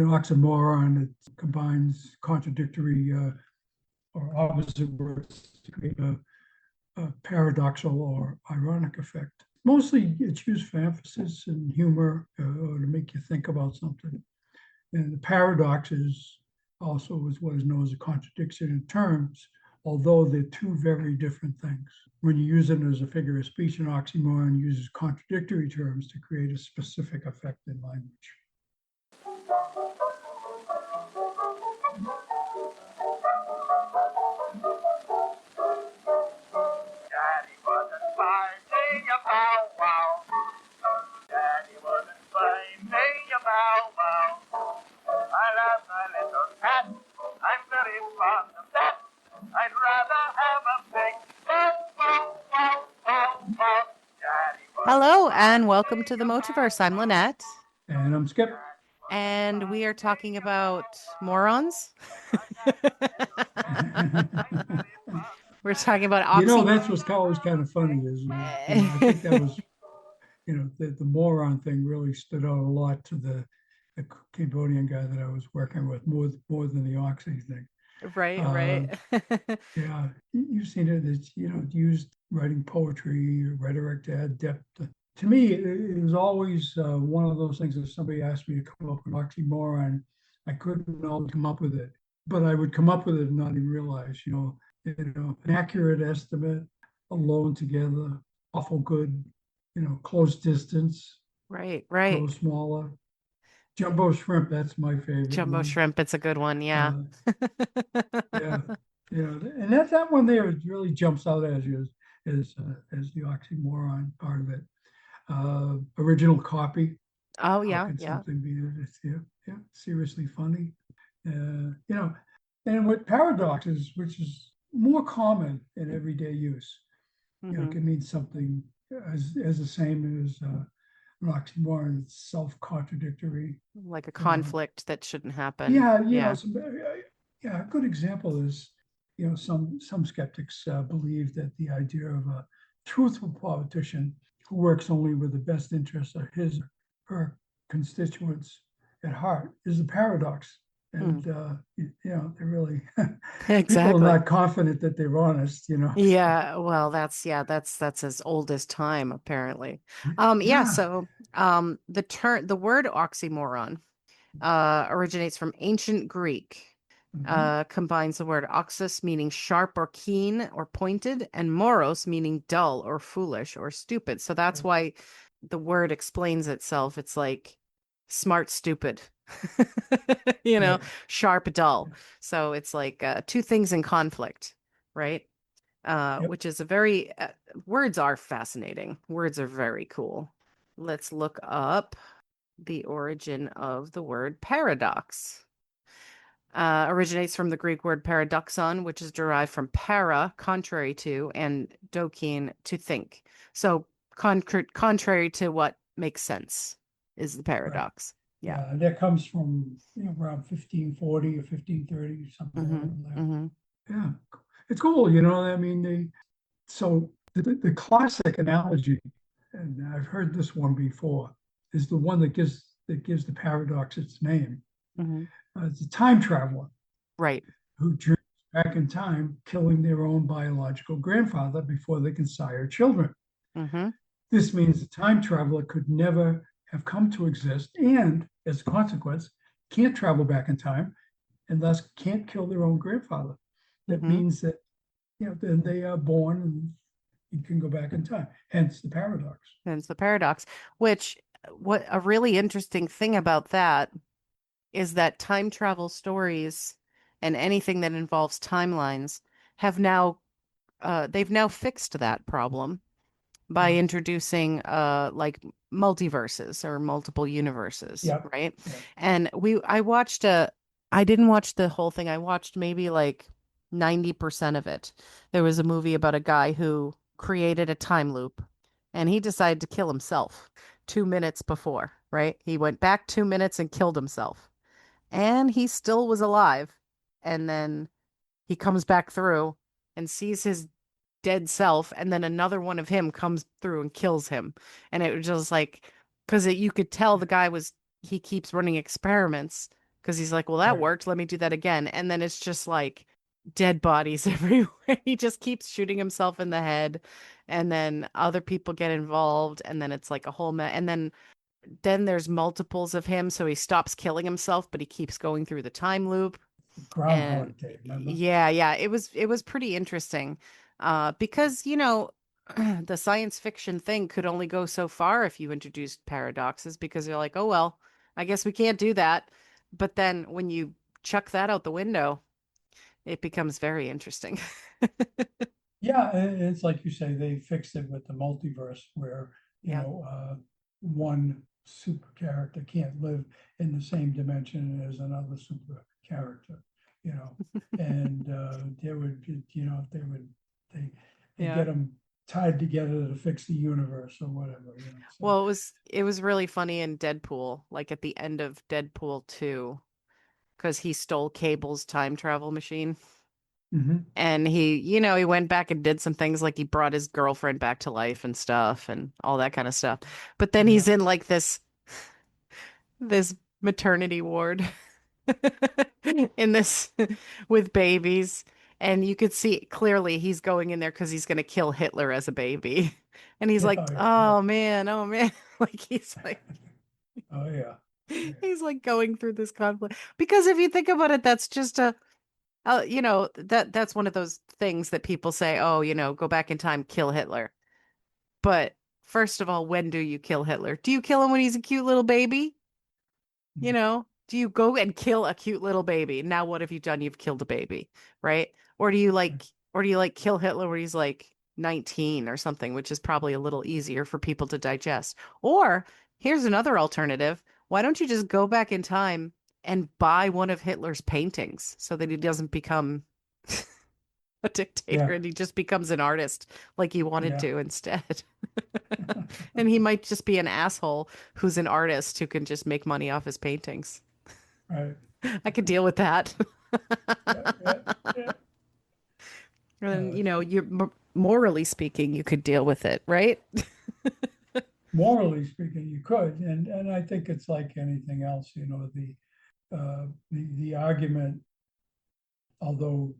an oxymoron. It combines contradictory or opposite words to create a paradoxical or ironic effect. Mostly it's used for emphasis and humor or to make you think about something. And the paradox is also is what is known as a contradiction in terms, although they're two very different things. When you use it as a figure of speech, an oxymoron uses contradictory terms to create a specific effect in language. Hello and welcome to the Motiverse. I'm Linette. And I'm Skip. And we are talking about morons. We're talking about that's what's always kind of funny is, I think that was, the moron thing really stood out a lot to the Cambodian guy that I was working with more than the oxy thing. Right. Yeah, you've seen it. It's, used writing poetry, rhetoric to add depth. To me, it was always one of those things. If somebody asked me to come up with an oxymoron, I couldn't always come up with it, but I would come up with it and not even realize, an accurate estimate, alone together, awful good, close distance, Right. grow smaller. Jumbo shrimp, that's my favorite. Jumbo shrimp, it's a good one, yeah. Yeah, and that one there really jumps out as you as the oxymoron part of it. Original copy. Oh How yeah, could yeah. something be seriously funny? And with paradoxes, which is more common in everyday use, it can mean something as the same as an oxymoron. It's self-contradictory, like a conflict that shouldn't happen. Yeah. A good example is, some skeptics believe that the idea of a truthful politician who works only with the best interests of his or her constituents at heart is a paradox. And, they're really, people are not confident that they're honest, Yeah, well, that's as old as time, apparently. So the word oxymoron originates from ancient Greek. Combines the word oxus, meaning sharp or keen or pointed, and moros, meaning dull or foolish or stupid. So that's why the word explains itself. It's like smart, stupid, sharp, dull. So it's like two things in conflict, right? Which is a very, words are fascinating. Words are very cool. Let's look up the origin of the word paradox. Originates from the Greek word paradoxon, which is derived from para, contrary to, and dokein, to think. So contrary to what makes sense is the paradox. Right. Yeah, that comes from around 1540 or 1530, something like that. Yeah, it's cool. So the classic analogy, and I've heard this one before, is the one that gives the paradox its name. It's a time traveler, right, who journeys back in time, killing their own biological grandfather before they can sire children. This means the time traveler could never have come to exist, and as a consequence, can't travel back in time, and thus can't kill their own grandfather. That means that then they are born and you can go back in time. Hence the paradox. Which what a really interesting thing about that is that time travel stories and anything that involves timelines have now they've now fixed that problem by introducing like multiverses or multiple universes, right? And I didn't watch the whole thing. I watched maybe like 90% of it. There was a movie about a guy who created a time loop and he decided to kill himself 2 minutes before, right? He went back 2 minutes and killed himself. And he still was alive. And then he comes back through and sees his dead self, and then another one of him comes through and kills him. And it was just like, because you could tell the guy he keeps running experiments because he's like, well, that Right. worked. Let me do that again. And then it's just like dead bodies everywhere. He just keeps shooting himself in the head, and then other people get involved, and then it's like a whole mess. And then there's multiples of him, so he stops killing himself, but he keeps going through the time loop. And Groundhog Day, remember? yeah, it was pretty interesting. Because, the science fiction thing could only go so far if you introduced paradoxes, because you're like, oh well, I guess we can't do that. But then when you chuck that out the window, it becomes very interesting. Yeah, it's like you say, they fixed it with the multiverse where, Yeah. one super character can't live in the same dimension as another super character, you know, and they would, they Yeah. get them tied together to fix the universe or whatever, so. Well, it was really funny in Deadpool, like at the end of Deadpool 2, because he stole Cable's time travel machine. Mhm. And he went back and did some things, like he brought his girlfriend back to life and stuff and all that kind of stuff. But then he's Yeah, in like this maternity ward in this with babies. And you could see clearly he's going in there because he's going to kill Hitler as a baby. And he's yeah, like, oh yeah, yeah, oh man, oh man. Like oh yeah, yeah, he's like going through this conflict. Because if you think about it, that's just that's one of those things that people say, oh, go back in time, kill Hitler. But first of all, when do you kill Hitler? Do you kill him when he's a cute little baby? Do you go and kill a cute little baby? Now what have you done? You've killed a baby, right? Or do you like kill Hitler when he's like 19 or something, which is probably a little easier for people to digest. Or here's another alternative. Why don't you just go back in time and buy one of Hitler's paintings so that he doesn't become a dictator yeah, and he just becomes an artist like he wanted yeah, to instead? And he might just be an asshole who's an artist who can just make money off his paintings. right, I could deal with that. yeah, yeah, yeah. And It's morally speaking, you could deal with it, right? morally speaking, you could, and I think it's like anything else, the argument, although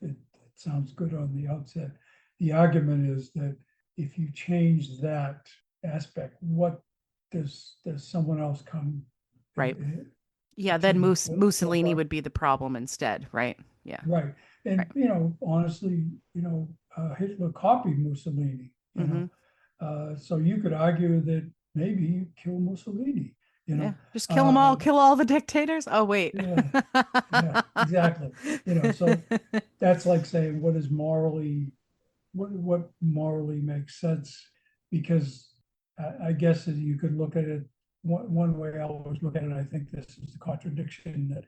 it sounds good on the outset, the argument is that if you change that aspect, what does someone else come Right. and Yeah, then achieve so Mussolini far? would be the problem instead, right? Yeah. Right. Right. And, honestly, Hitler copied Mussolini, Hmm. So you could argue that maybe you kill Mussolini, you Yeah. know. Just kill them all, Uh, kill all the dictators. Oh, wait. yeah, yeah, exactly. So that's like saying what morally makes sense, because I guess that you could look at it one way. I always look at it. I think this is the contradiction that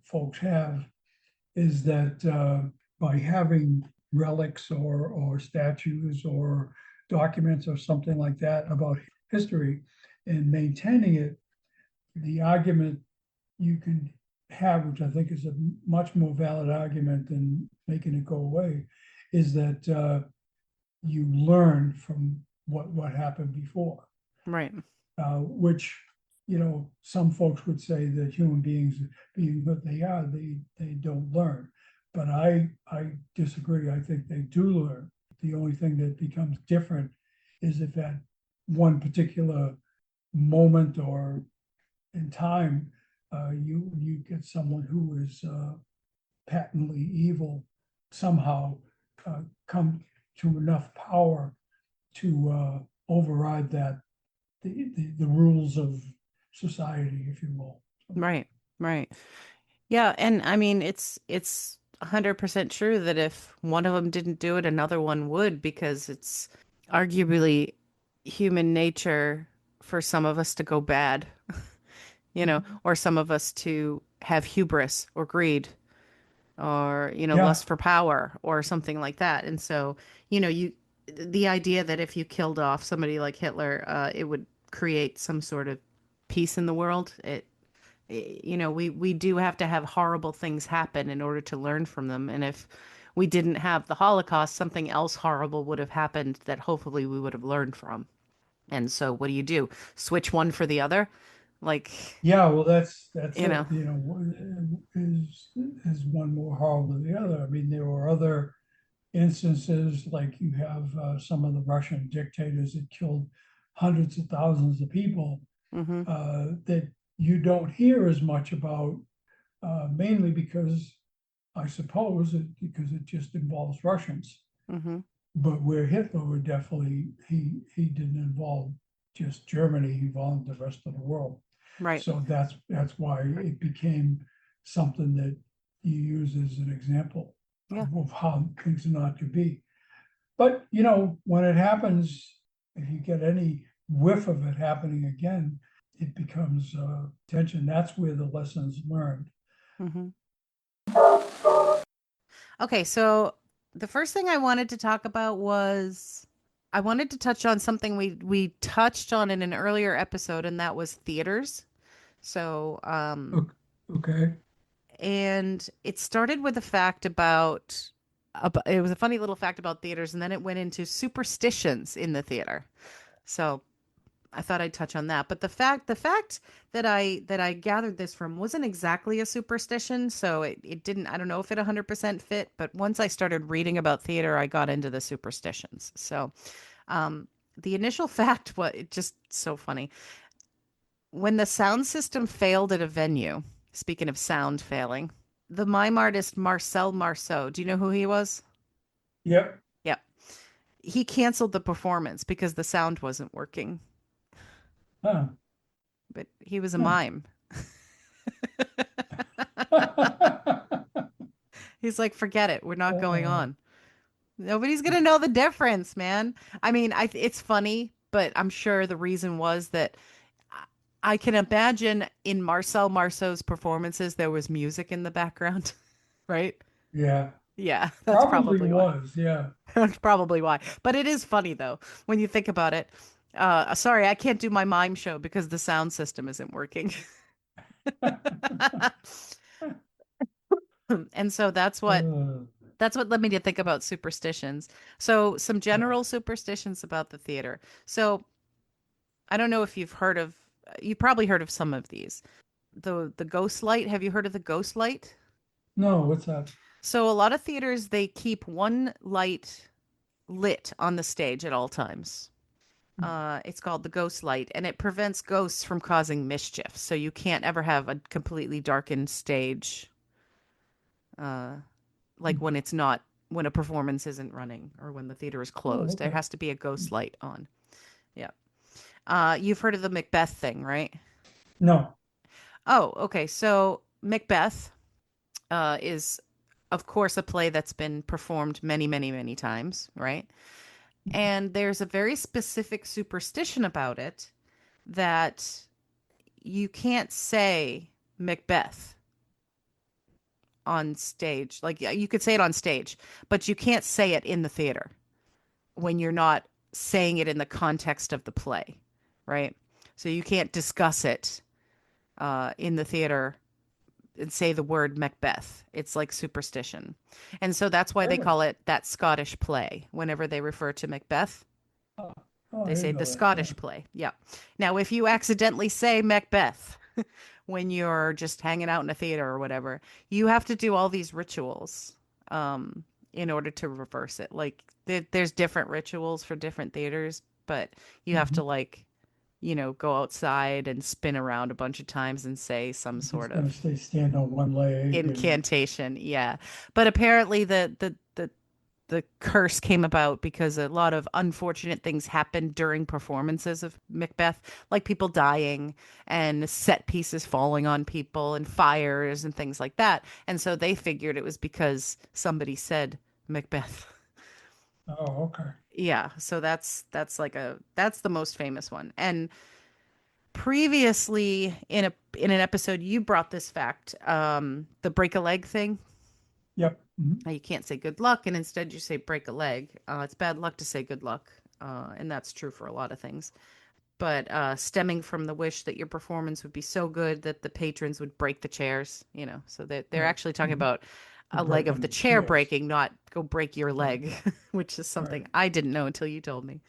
folks have, is that by having relics or statues or documents or something like that about history and maintaining it, the argument you can have, which I think is a much more valid argument than making it go away, is that you learn from what happened before, Right. which some folks would say that human beings, being what they are, they don't learn, but I disagree. I think they do learn. The only thing that becomes different is if at one particular moment or in time, you get someone who is patently evil somehow come to enough power to override the rules of society, if you will. Right. Right. Yeah, and I mean it's 100% true that if one of them didn't do it, another one would, because it's arguably human nature for some of us to go bad, or some of us to have hubris or greed or, Yeah, lust for power or something like that. And so, the idea that if you killed off somebody like Hitler, it would create some sort of peace in the world. We do have to have horrible things happen in order to learn from them. And if we didn't have the Holocaust, something else horrible would have happened that hopefully we would have learned from. And so what do? Switch one for the other? Like, Yeah, well, that's you it. know. Is one more horrible than the other? I mean, there were other instances, like you have some of the Russian dictators that killed hundreds of thousands of people Mm-hmm. that you don't hear as much about, mainly because I suppose because it just involves Russians. Mm-hmm. But where Hitler would definitely, he didn't involve just Germany, he involved the rest of the world. Right. So that's why it became something that you use as an example Yeah. of how things are not to be. But when it happens, if you get any whiff of it happening again, it becomes tension. That's where the lessons learned. Mm-hmm. Okay, so the first thing I wanted to talk about was I wanted to touch on something we touched on in an earlier episode, and that was theaters. So, Okay. and it started with a fact about it was a funny little fact about theaters, and then it went into superstitions in the theater. So I thought I'd touch on that. But the fact that I gathered this from wasn't exactly a superstition, so it didn't, I don't know if it 100% fit, but once I started reading about theater, I got into the superstitions. So, um the initial fact was just so funny. When the sound system failed at a venue, speaking of sound failing, the mime artist Marcel Marceau, do you know who he was? Yep. Yep. He canceled the performance because the sound wasn't working, Huh. but he was a Huh. mime. He's like, forget it. We're not going Uh, on. Nobody's gonna know the difference, man. I mean, it's funny, but I'm sure the reason was that I can imagine in Marcel Marceau's performances there was music in the background, right? yeah. Yeah, that's Probably probably why. was. Yeah. That's probably why. But it is funny though when you think about it. Sorry, I can't do my mime show because the sound system isn't working. And so Uh, that's what led me to think about superstitions. So some yeah. general superstitions about the theater. So I don't know if you've probably heard of some of these. The ghost light. Have you heard of the ghost light? No, what's that? So a lot of theaters they keep one light lit on the stage at all times. It's called the ghost light, and it prevents ghosts from causing mischief. So you can't ever have a completely darkened stage, uh, like when a performance isn't running or when the theater is Oh, closed. There okay. has to be a ghost light on. Yeah. You've heard of the Macbeth thing, right? No. Oh, okay. So Macbeth is, of course, a play that's been performed many, many, many times, right? And there's a very specific superstition about it that you can't say Macbeth on stage. Like yeah, you could say it on stage, but you can't say it in the theater when you're not saying it in the context of the play, right? So you can't discuss it in the theater and say the word Macbeth. It's like superstition. And so that's why they Really? call it that Scottish play. Whenever they refer to Macbeth, Oh, oh, I they say didn't the know that. Scottish Yeah. play. Yeah. Now, if you accidentally say Macbeth when you're just hanging out in a theater or whatever, you have to do all these rituals in order to reverse it. Like there's different rituals for different theaters, but you have to Mhm. like, go outside and spin around a bunch of times and say some It's sort gonna of stand on one leg and incantation. Yeah. But apparently the curse came about because a lot of unfortunate things happened during performances of Macbeth, like people dying and set pieces falling on people and fires and things like that. And so they figured it was because somebody said Macbeth. oh, okay. Yeah, so that's the most famous one. And previously in an episode you brought this fact, the break a leg thing. Yep. Mhm. You can't say good luck, and instead you say break a leg. It's bad luck to say good luck, and that's true for a lot of things. But stemming from the wish that your performance would be so good that the patrons would break the chairs, so they're Right. actually talking Mhm. about To a leg break of the under the chair chairs. breaking, not go break your Right. leg, which is something Right. I didn't know until you told me.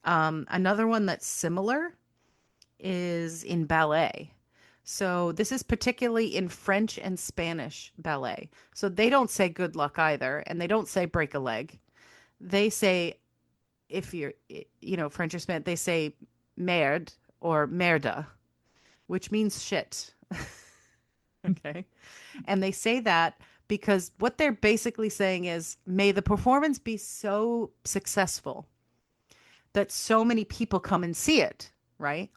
Another one that's similar is in ballet. So this is particularly in French and Spanish ballet. So they don't say good luck either, and they don't say break a leg. They say, if you're, French or Spanish, they say merde or merda, which means shit. Okay. And they say that because what they're basically saying is, may the performance be so successful that so many people come and see it, right?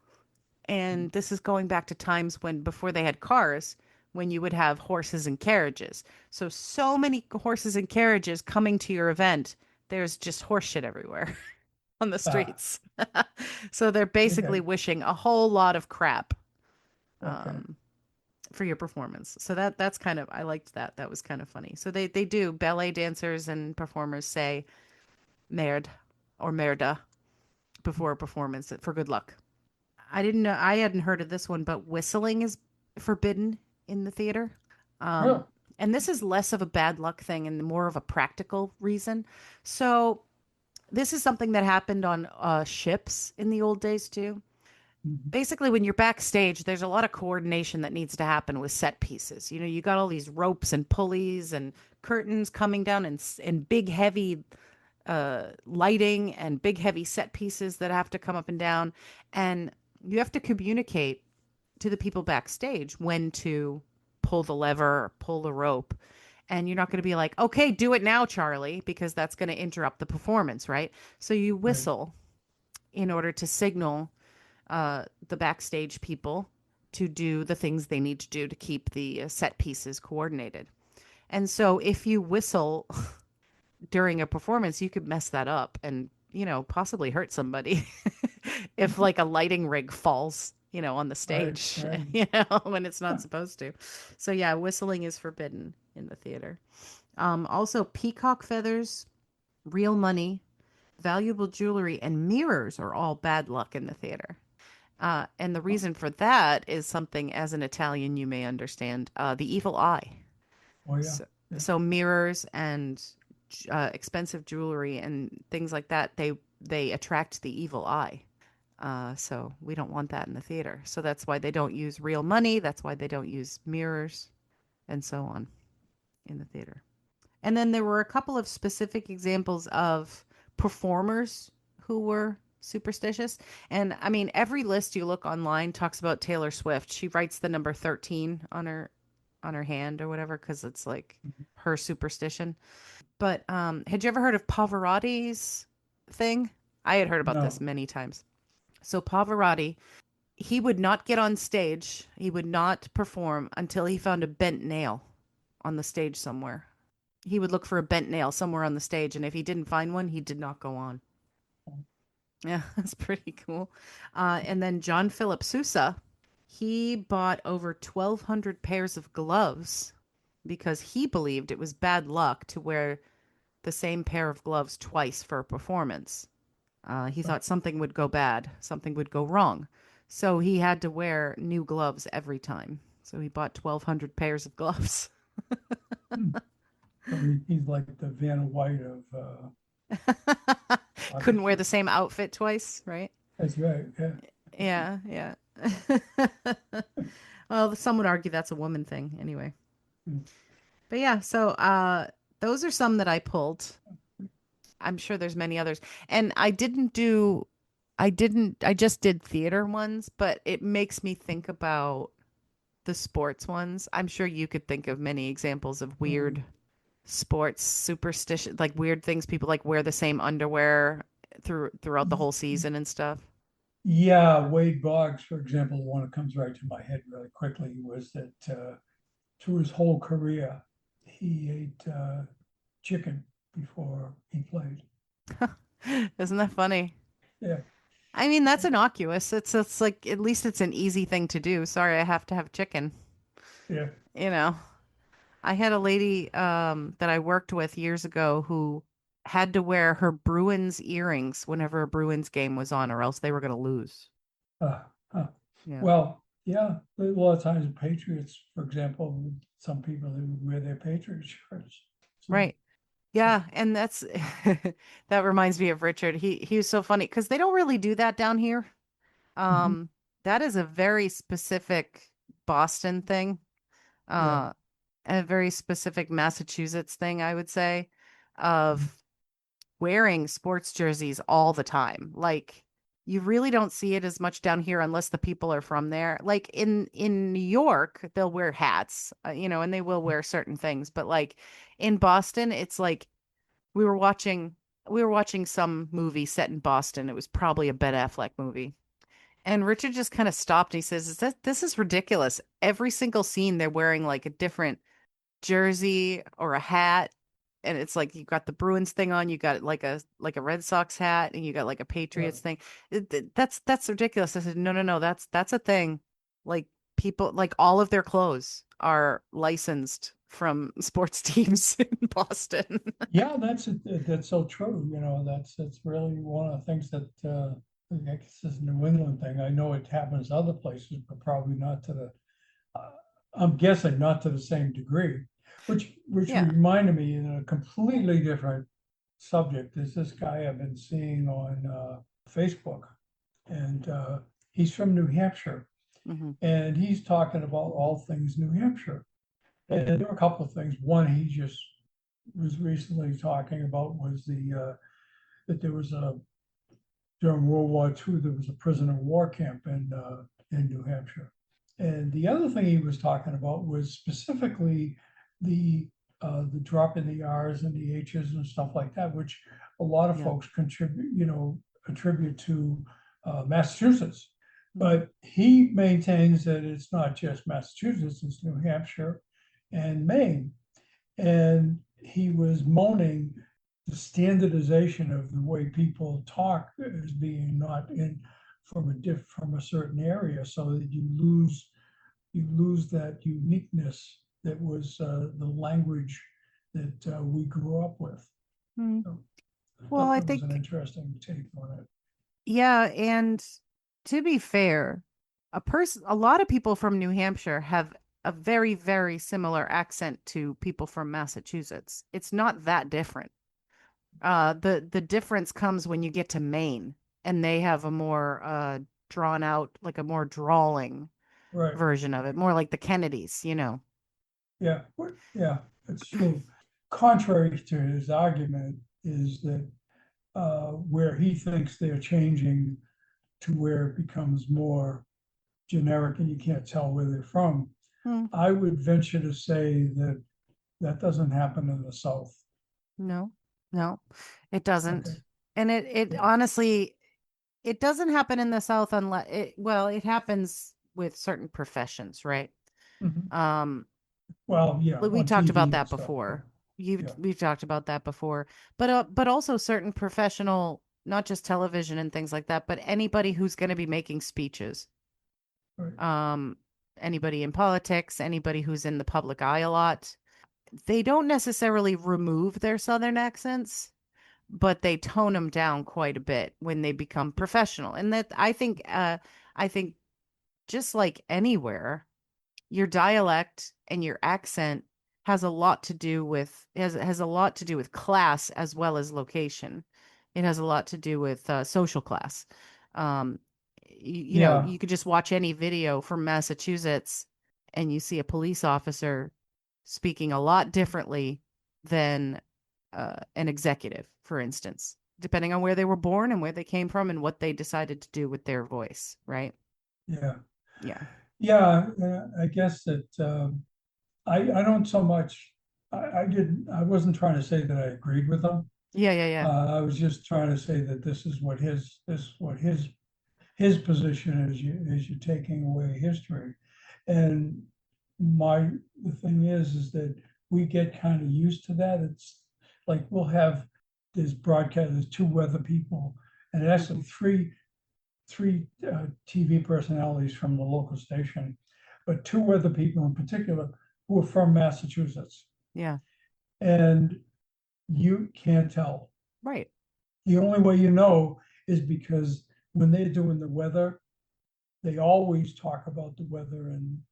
And this is going back to times when, before they had cars, when you would have horses and carriages. So many horses and carriages coming to your event, there's just horse shit everywhere on the Ah, streets. So they're basically okay, wishing a whole lot of crap okay. um, for your performance. So that's kind of, I liked that. That was kind of funny. So they do, ballet dancers and performers say merde or merda before a performance for good luck. I didn't know, I hadn't heard of this one, but whistling is forbidden in the theater. Um, Oh, and this is less of a bad luck thing and more of a practical reason. So this is something that happened on ships in the old days too. mhm, Basically, when you're backstage, there's a lot of coordination that needs to happen with set pieces. You got all these ropes and pulleys and curtains coming down, and big heavy lighting and big heavy set pieces that have to come up and down, and you have to communicate to the people backstage when to pull the lever or pull the rope. And you're not going to be like, okay, do it now, Charlie, because that's going to interrupt the performance, right? So you right, whistle in order to signal the backstage people to do the things they need to do to keep the set pieces coordinated. And so if you whistle during a performance, you could mess that up and, possibly hurt somebody if like a lighting rig falls, on the right, stage, right. when it's not supposed to. So yeah, whistling is forbidden in the theater. Also peacock feathers, real money, valuable jewelry, and mirrors are all bad luck in the theater. And the Oh, reason for that is something, as an Italian you may understand, the evil eye. oh, yeah, So, yeah. so mirrors and expensive jewelry and things like that, they attract the evil eye. So we don't want that in the theater. So that's why they don't use real money. That's why they don't use mirrors and so on in the theater. And then there were a couple of specific examples of performers who were superstitious. And I mean, every list you look online talks about Taylor Swift. She writes the number 13 on her hand or whatever because it's like Mhm. her superstition. But had you ever heard of Pavarotti's thing? I had heard about this No, many times. So Pavarotti, he would not get on stage. He would not perform until he found a bent nail on the stage somewhere. He would look for a bent nail somewhere on the stage, and if he didn't find one, he did not go on. Yeah, that's pretty cool. And then John Philip Sousa, he bought over 1,200 pairs of gloves because he believed it was bad luck to wear the same pair of gloves twice for a performance. He oh, thought something would go bad, something would go wrong. So he had to wear new gloves every time. So he bought 1,200 pairs of gloves. hmm. So he's like the Vanna White of Couldn't wear the artistry. same outfit twice, right? That's right. Yeah. Yeah, yeah. Well, some would argue that's a woman thing anyway. Mm. But yeah, so those are some that I pulled. I'm sure there's many others. And I just did theater ones, but it makes me think about the sports ones. I'm sure you could think of many examples of Mm. weird sports superstition, like weird things people like wear the same underwear throughout the whole season and stuff. Yeah, Wade Boggs, for example, the one that comes right to my head really quickly was that through his whole career, he ate chicken before he played. Isn't that funny? Yeah, I mean, that's innocuous. It's like at least it's an easy thing to do. Sorry, I have to have chicken. yeah. You know, I had a lady that I worked with years ago who had to wear her Bruins earrings whenever a Bruins game was on, or else they were going to lose. Uh, huh. Yeah. Well, yeah, a lot of times the Patriots, for example, some people who wear their Patriots shirts. So, Right. Yeah, and that's that reminds me of Richard. He was so funny because they don't really do that down here. mhm. Um, that is a very specific Boston thing, Yeah. uh, and a very specific Massachusetts thing, I would say, Mhm. of wearing sports jerseys all the time. Like you really don't see it as much down here unless the people are from there. Like in New York, they'll wear hats, and they will wear certain things, but like in Boston, it's like we were watching we were watching some movie set in Boston. It was probably a Ben Affleck movie. And Richard just kind of stopped. He says, this is ridiculous. Every single scene they're wearing like a different jersey or a hat, and it's like you got the Bruins thing on, you got like a Red Sox hat, and you got like a Right. Patriots thing. That's ridiculous. I said, no, no, no, that's a thing. Like people, like all of their clothes are licensed from sports teams in Boston. Yeah, that's so true. That's really one of the things that I guess is a New England thing. I know it happens other places, but probably not to the. Uh, I'm guessing not to the same degree. Which Yeah. reminded me in a completely different subject. Is this guy I've been seeing on Facebook, and he's from New Hampshire, Hmm. and he's talking about all things New Hampshire. And there were a couple of things. One, he just was recently talking about was that there was a during World War II there was a prisoner of war camp in New Hampshire, and the other thing he was talking about was specifically the drop in the R's and the H's and stuff like that, which a lot of Yeah. folks attribute to Massachusetts. Hmm. But he maintains that it's not just Massachusetts, it's New Hampshire and Maine. And he was moaning the standardization of the way people talk as being not in from a certain area, so that you lose that uniqueness that was the language that we grew up with. Hmm. So I Well, thought I that was an think, interesting take on it. yeah, and to be fair, a lot of people from New Hampshire have a very, very similar accent to people from Massachusetts. It's not that different. The difference comes when you get to Maine, and they have a more drawn out, like a more drawling Right. version of it, more like the Kennedys. Yeah. Yeah, it's true. Contrary to his argument is that where he thinks they're changing to where it becomes more generic and you can't tell where they're from. Hmm, I would venture to say that that doesn't happen in the South. no, no, it Okay. doesn't. And it Yeah. honestly, it doesn't happen in the South unless it happens with certain professions, right? Mhm. Um, Well, yeah, we on talked about TV and that stuff. Yeah. before. You've Yeah. we've talked about that before. But also certain professional, not just television and things like that, but anybody who's going to be making speeches. Right. Um, anybody in politics, anybody who's in the public eye a lot. They don't necessarily remove their southern accents, but they tone them down quite a bit when they become professional. And that I think just like anywhere, your dialect and your accent has a lot to do with class as well as location. It has a lot to do with social class. Um, Yeah. you could just watch any video from Massachusetts, and you see a police officer speaking a lot differently than an executive, for instance, depending on where they were born and where they came from and what they decided to do with their voice, right? Yeah. Yeah. Yeah. I guess that I don't so much. I wasn't trying to say that I agreed with him. Yeah, yeah, yeah. I was just trying to say that this is what his position is. You're taking away history, and the thing is that we get kind of used to that. It's like we'll have this broadcast. There's two weather people, and it Hmm. actually three TV personalities from the local station, but two weather people in particular who are from Massachusetts, Yeah. and you can't tell. Right. The only way you know is because when they're doing the weather, they always talk about the weather in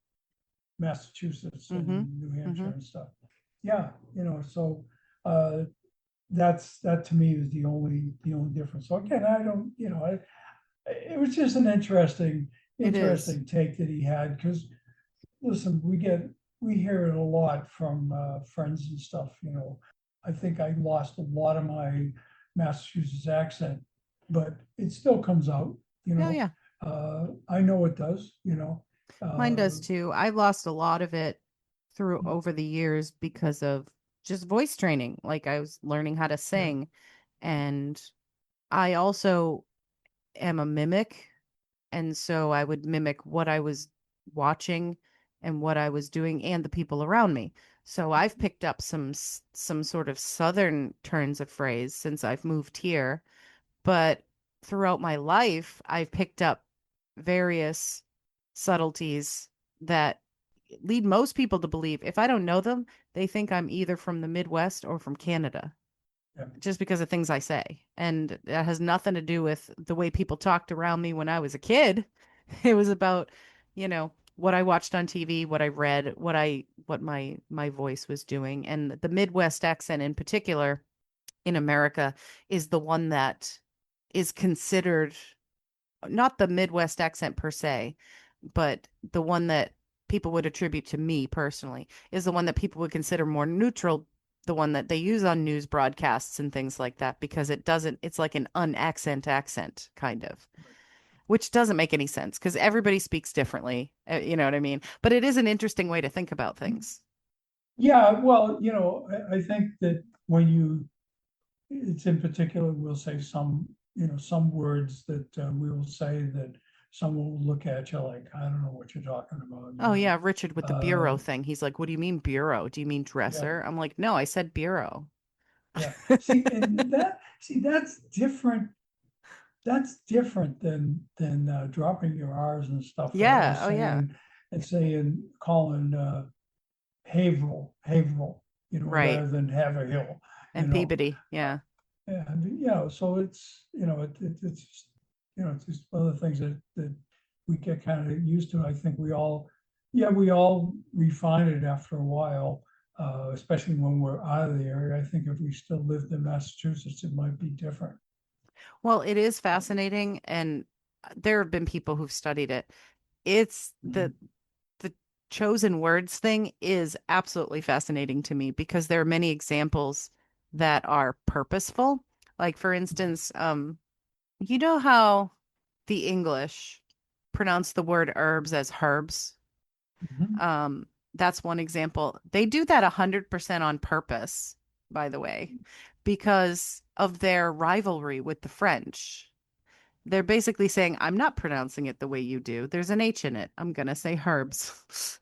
Massachusetts Mm-hmm. and New Hampshire Mm-hmm. and stuff. Yeah, so uh, that to me is the only difference. So again, I don't, it was just an interesting It is. interesting take that he had, because listen, we hear it a lot from friends and stuff. I think I lost a lot of my Massachusetts accent, but it still comes out. You Oh know, yeah. I know it does. Mine Uh, does too. I lost a lot of it through over the years because of just voice training. Like I was learning how to yeah, sing, and I also am a mimic, and so I would mimic what I was watching and what I was doing and the people around me. So I've picked up some sort of southern turns of phrase since I've moved here, but throughout my life, I've picked up various subtleties that lead most people to believe if I don't know them, they think I'm either from the Midwest or from Canada yeah. just because of things I say. And that has nothing to do with the way people talked around me when I was a kid. It was about, what I watched on TV, what I read, what my voice was doing. And the Midwest accent in particular in America is the one that is considered not the Midwest accent per se, but the one that people would attribute to me personally is the one that people would consider more neutral, the one that they use on news broadcasts and things like that, because it's like an unaccent accent kind of, which doesn't make any sense because everybody speaks differently. You know what I mean? But it is an interesting way to think about things. Yeah, well, I think that when it's in particular, we'll say some words that we will say that someone will look at you like, I don't know what you're talking about, Oh yeah, Richard with the bureau Uh, thing. He's like, "What do you mean bureau? Do you mean yeah, dresser?" I'm like, "No, I said bureau." yeah. That's different. That's different than dropping your R's and stuff, or Yeah, oh yeah. saying calling Haverhill, Right. rather than Haverhill, you And know. Peabody. Uh, Yeah. And, so it's just one of the things that we get kind of used to. I think we all refine it after a while, especially when we're out of the area. I think if we still lived in Massachusetts, it might be different. Well, it is fascinating, and there have been people who've studied it. It's the chosen words thing is absolutely fascinating to me because there are many examples that are purposeful. Like for instance, you know how the English pronounce the word herbs as herbs? Mhm. Um, that's one example. They do that 100% on purpose, by the way, because of their rivalry with the French. They're basically saying, I'm not pronouncing it the way you do. There's an H in it. I'm going to say herbs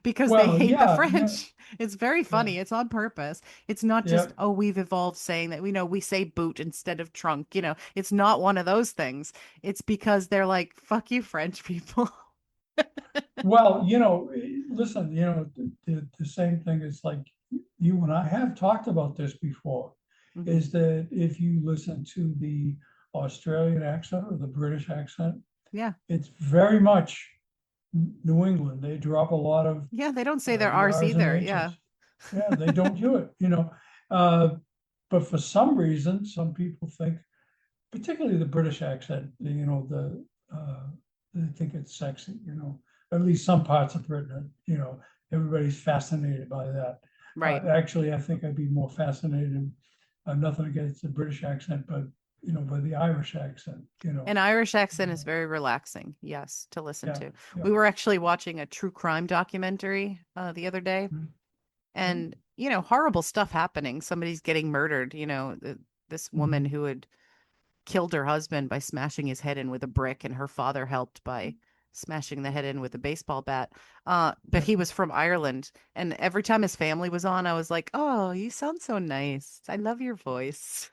because they Well, hate the yeah, yeah, French. It's very yeah, funny. It's on purpose. It's not yeah. just, oh, we've evolved saying that, we say boot instead of trunk. It's not one of those things. It's because they're like, fuck you, French people. Well, listen, the same thing is like you and I have talked about this before, Hmm. is that if you listen to the Australian accent or the British accent, Yeah. it's very much New England. They drop a lot of Yeah. They don't say their R's R's and either. Yeah. H's. Yeah, they don't do it. Uh, but for some reason, some people think, particularly the British accent, they think it's sexy, at least some parts of Britain, everybody's fascinated by that. Right. Actually, I think I'd be more fascinated, nothing against the British accent, but, by the Irish accent, An Irish accent is very relaxing, yes, to listen yeah, to. yeah. We were actually watching a true crime documentary the other day, Mhm. and horrible stuff happening. Somebody's getting murdered. This woman Mhm. who had killed her husband by smashing his head in with a brick, and her father helped by smashing the head in with a baseball bat. But Yeah. he was from Ireland, and every time his family was on, I was like, "Oh, you sound so nice. I love your voice."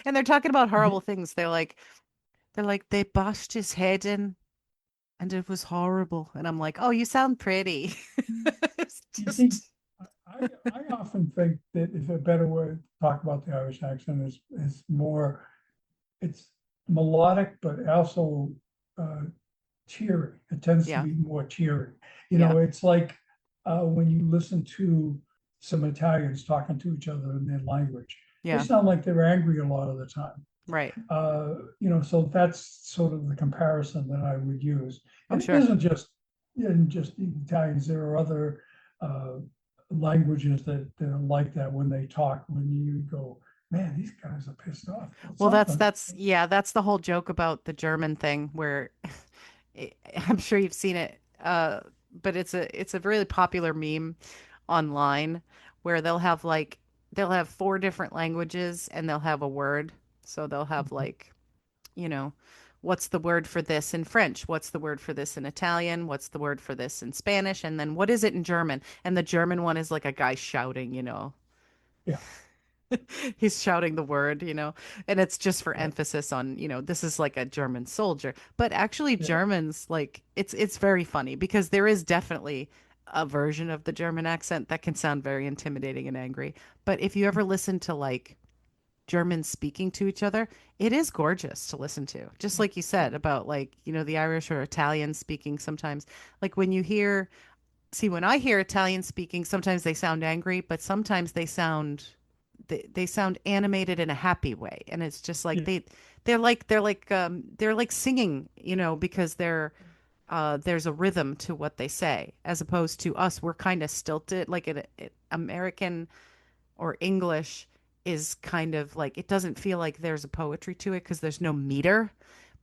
And they're talking about horrible You, things. They're like, they bashed his head in and it was horrible. And I'm like, oh, you sound pretty. It's you see, just, I often think that if a better way to talk about the Irish accent is more, it's melodic, but also uh, cheery. It tends to yeah, be more cheery. yeah, It's like when you listen to some Italians talking to each other in their language, they yeah. sound like they're angry a lot of the time. Right. So that's sort of the comparison that I would use. Oh, And it sure. isn't just in just Italians. There are other uh, languages that are like that when they talk. When you go, man, these guys are pissed off about Well, something. yeah, that's the whole joke about the German thing where I'm sure you've seen it. But it's a really popular meme online where they'll have four different languages and they'll have a word. So they'll have like, you know, what's the word for this in French? What's the word for this in Italian? What's the word for this in Spanish? And then what is it in German? And the German one is like a guy shouting, Yeah, he's shouting the word, and it's just for yeah, emphasis on, this is like a German soldier. But actually yeah. Germans, like, it's very funny because there is definitely a version of the German accent that can sound very intimidating and angry. But if you ever listen to like Germans speaking to each other, it is gorgeous to listen to. Just like you said about like, the Irish or Italian speaking sometimes. Like when I hear Italian speaking, sometimes they sound angry, but sometimes they sound animated in a happy way. And it's just like Yeah. they're like singing, because there's a rhythm to what they say, as opposed to us, we're kind of stilted. Like American or English is kind of like, it doesn't feel like there's a poetry to it because there's no meter.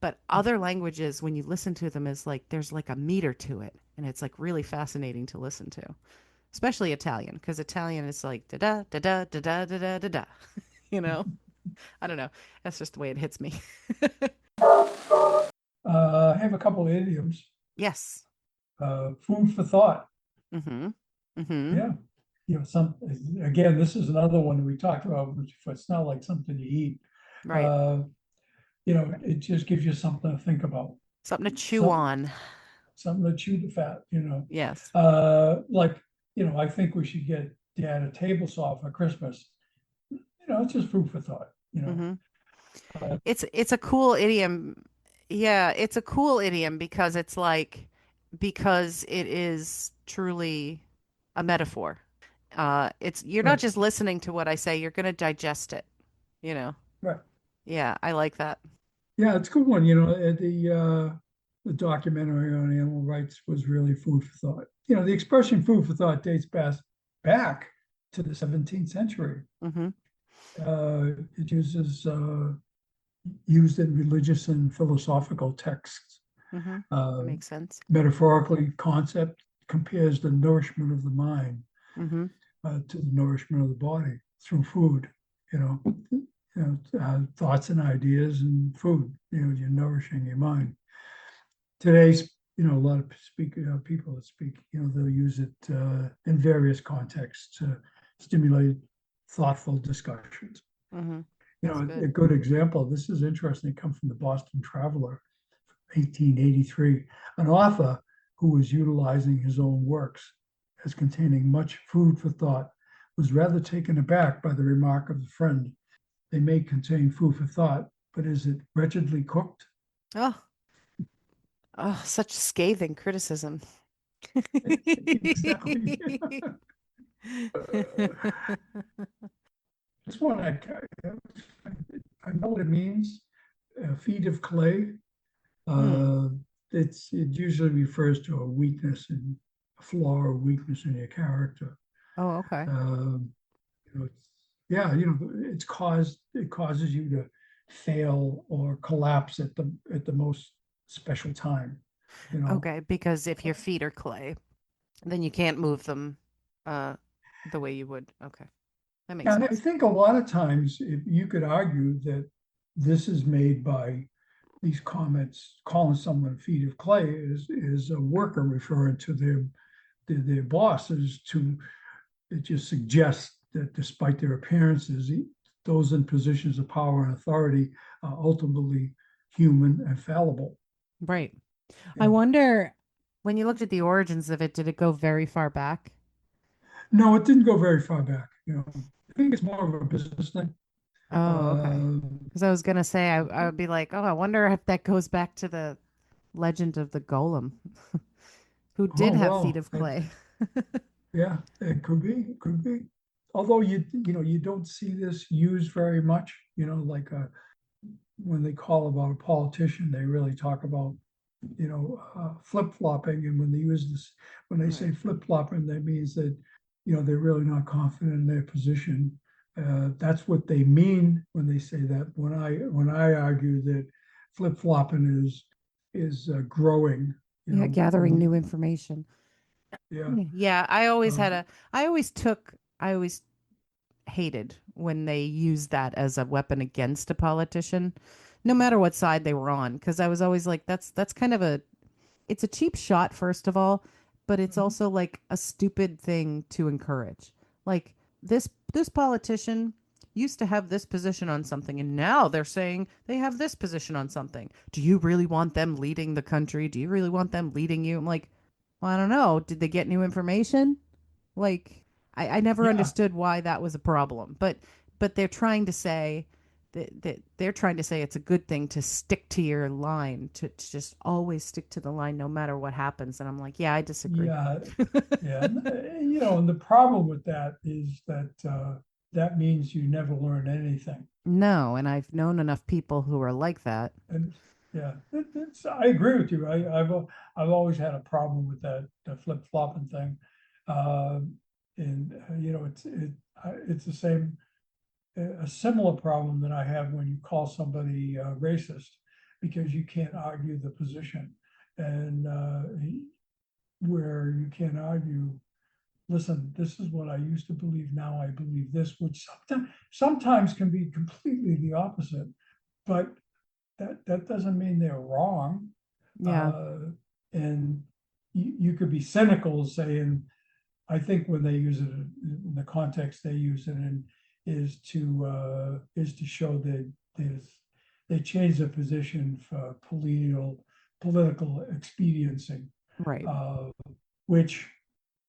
But other languages, when you listen to them, is like there's like a meter to it, and it's like really fascinating to listen to, especially Italian, because Italian is like da da da da da da da da da da. You know, I don't know. That's just the way it hits me. I have a couple of idioms. Yes. Food for thought. Mm-hmm. Mm-hmm. Yeah. Some again, this is another one that we talked about, which it's not like something you eat. Right. Uh, it just gives you something to think about. Something to chew Some on. something to chew the fat. Yes. Like, I think we should get Dad a table saw for Christmas. It's just food for thought. Mm-hmm. Uh, It's a cool idiom. Yeah, it's a cool idiom because it's like because it is truly a metaphor. It's you're not right, just listening to what I say, you're going to digest it, you know. right. Yeah, I like that. Yeah, it's a good one. The documentary on animal rights was really food for thought. The expression "food for thought" dates back to the 17th century. Mm-hmm. It uses used in religious and philosophical texts. Mm-hmm. That Uh, makes sense. Metaphorically, concept compares the nourishment of the mind Mm-hmm. to the nourishment of the body through food. You know, thoughts and ideas and food. You're nourishing your mind. Today's, a lot of people that speak, they'll use it in various contexts to stimulate thoughtful discussions. Mm-hmm. That's A good. good example, this is interesting, it comes from the Boston Traveler, 1883, an author who was utilizing his own works as containing much food for thought was rather taken aback by the remark of the friend. They may contain food for thought, but is it wretchedly cooked? Oh, oh, such scathing criticism. Exactly. This one, I know what it means. Feet of clay. Hmm. Uh, it usually refers to a weakness and a flaw or weakness in your character. Oh, okay. Um, yeah, it causes you to fail or collapse at the most special time. You know, Okay, because if your feet are clay, then you can't move them uh the way you would. Okay. That makes and I sense. think a lot of times if you could argue that this is made by these comments calling someone feet of clay is a worker referring to their bosses to it just suggests that despite their appearances, those in positions of power and authority are ultimately human and fallible. Right. I Yeah. wonder when you looked at the origins of it, did it go very far back? No, it didn't go very far back. I think it's more of a business thing. Oh, okay. Uh, Because I was gonna say I would be like, oh, I wonder if that goes back to the legend of the golem, who oh did have feet well, of clay. yeah, it could be, it could be. Although you don't see this used very much. Like when they call about a politician, they really talk about, flip-flopping. And when they use this, when they say Right. flip-flopping, that means that, they're really not confident in their position. That's what they mean when they say that. When I argue that flip-flopping is growing, Yeah, gathering new information. yeah. Yeah, Um, I always hated when they used that as a weapon against a politician, no matter what side they were on, because I was always like, that's kind of it's a cheap shot, first of all, but it's also like a stupid thing to encourage. Like this politician used to have this position on something, and now they're saying they have this position on something. Do you really want them leading the country? Do you really want them leading you? I'm like, well, I don't know. Did they get new information? Like, I never yeah, understood why that was a problem. But they're trying to say that they're trying to say it's a good thing to stick to your line, to just always stick to the line no matter what happens. And I'm like, yeah, I disagree. yeah, yeah. And the problem with that is that that means you never learn anything. No, and I've known enough people who are like that. And yeah, I agree with you. I've always had a problem with that the flip flopping thing, and it's the same a similar problem that I have when you call somebody racist because you can't argue the position, and where you can't argue. Listen, this is what I used to believe. Now I believe this, which sometimes can be completely the opposite, but that doesn't mean they're wrong. Yeah. Uh, and you could be cynical saying, I think when they use it in the context they use it in is to show that they change their position for political expediency, Right. uh, which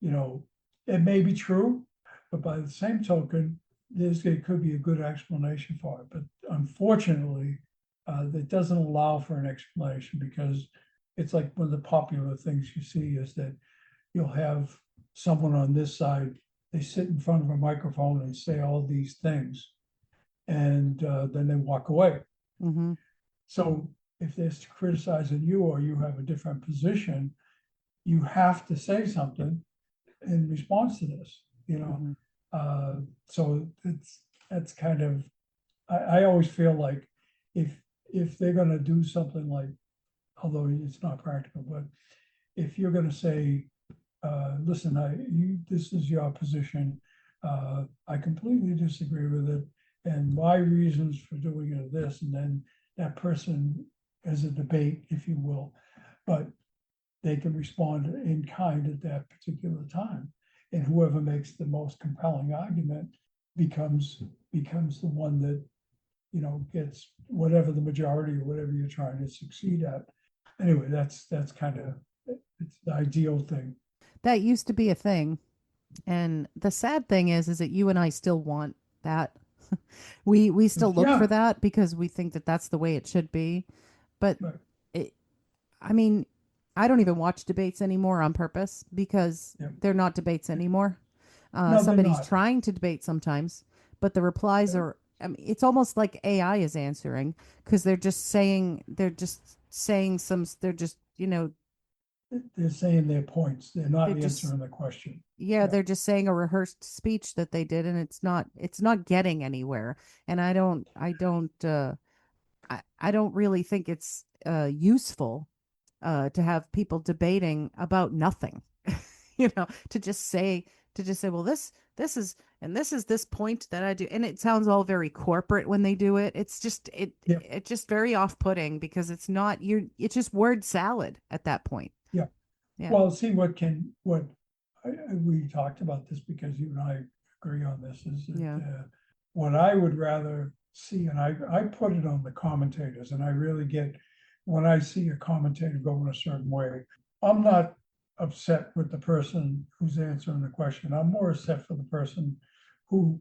you know it may be true, but by the same token, it could be a good explanation for it. But unfortunately, that doesn't allow for an explanation because it's like one of the popular things you see is that you'll have someone on this side, they sit in front of a microphone and say all these things, and then they walk away. Mm-hmm. So if they're criticizing you or you have a different position, you have to say something in response to this, Mm-hmm. So that's kind of I always feel like if if they're going to do something like, although it's not practical, but if you're going to say, listen, this is your position, I completely disagree with it, and my reasons for doing it are this, and then that person has a debate, if you will, but they can respond in kind at that particular time. And whoever makes the most compelling argument becomes the one that, gets whatever the majority or whatever you're trying to succeed at. Anyway, that's kind of it's the ideal thing. That used to be a thing. And the sad thing is that you and I still want that. We still look for Yeah, that because we think that that's the way it should be. But right. it, I mean, I don't even watch debates anymore on purpose because Yeah. they're not debates anymore. No, they're Somebody's not. trying to debate sometimes, but the replies are. I mean, it's almost like AI is answering because they're just They're saying their points. They're not they're just answering the question. yeah, Yeah, they're just saying a rehearsed speech that they did, and it's not getting anywhere. And I don't really think it's useful to have people debating about nothing. To just say, well, this is this point that I do, and it sounds all very corporate when they do it. yeah, It's just very off-putting because it's just word salad at that point. yeah. Yeah. Well, see we talked about this because you and I agree on this is Yeah. that what I would rather see, and I put it on the commentators, and I really get when I see a commentator going a certain way, I'm not upset with the person who's answering the question. I'm more upset for the person who